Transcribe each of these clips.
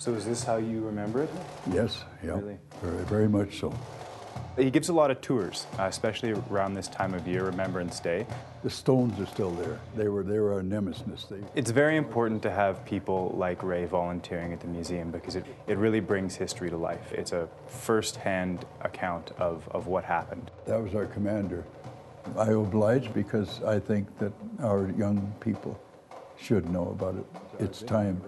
So is this how you remember it? Yes, yeah, Really? very, very much so. He gives a lot of tours, especially around this time of year, Remembrance Day. The stones are still there. They were our nemesis. It's very important to have people like Ray volunteering at the museum because it really brings history to life. It's a first-hand account of what happened. That was our commander. I oblige because I think that our young people should know about it. It's time,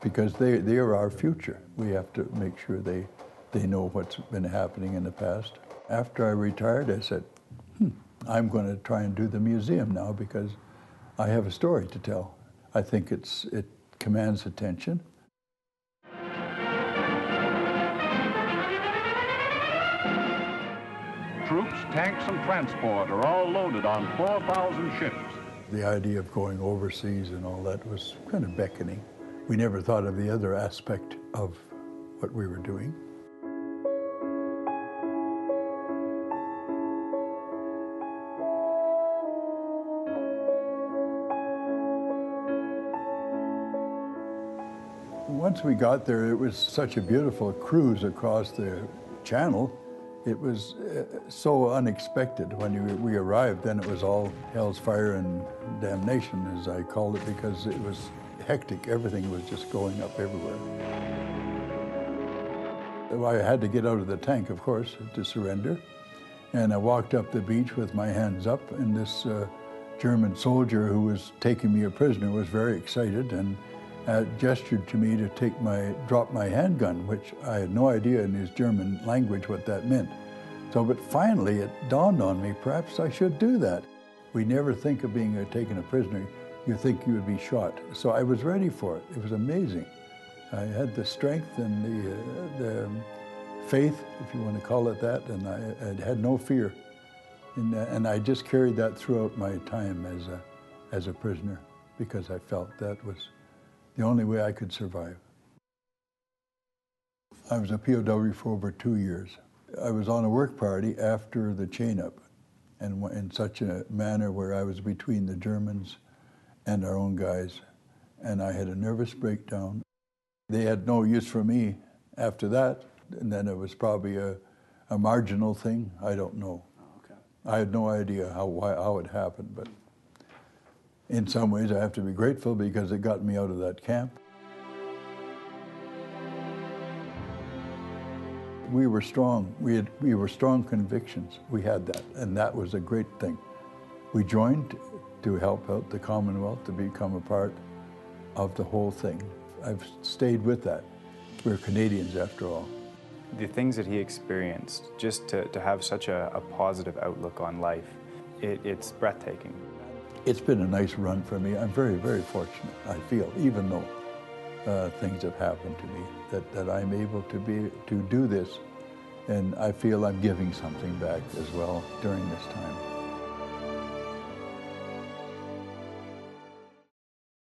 because they are our future. We have to make sure they know what's been happening in the past. After I retired, I said, I'm going to try and do the museum now because I have a story to tell. I think it commands attention. Troops, tanks, and transport are all loaded on 4,000 ships. The idea of going overseas and all that was kind of beckoning. We never thought of the other aspect of what we were doing. Once we got there, it was such a beautiful cruise across the channel. It was so unexpected. When we arrived, then it was all hell's fire and damnation, as I called it, because it was hectic. Everything was just going up everywhere. I had to get out of the tank, of course, to surrender. And I walked up the beach with my hands up, and this German soldier who was taking me a prisoner was very excited and gestured to me to drop my handgun, which I had no idea in his German language what that meant. But finally it dawned on me, perhaps I should do that. We never think of being taken a prisoner. You think you would be shot. So I was ready for it. It was amazing. I had the strength and the faith, if you want to call it that, and I had no fear. And I just carried that throughout my time as a prisoner, because I felt that was the only way I could survive. I was a POW for over 2 years. I was on a work party after the chain-up, and in such a manner where I was between the Germans and our own guys, and I had a nervous breakdown. They had no use for me after that, and then it was probably a marginal thing. I don't know. Okay. I had no idea how it happened, but in some ways, I have to be grateful because it got me out of that camp. We were strong. We were strong convictions. We had that, and that was a great thing. We joined to help out the Commonwealth, to become a part of the whole thing. I've stayed with that. We're Canadians, after all. The things that he experienced, just to have such a positive outlook on life, it's breathtaking. It's been a nice run for me. I'm very, very fortunate, I feel, even though things have happened to me, that I'm able to do this. And I feel I'm giving something back as well during this time.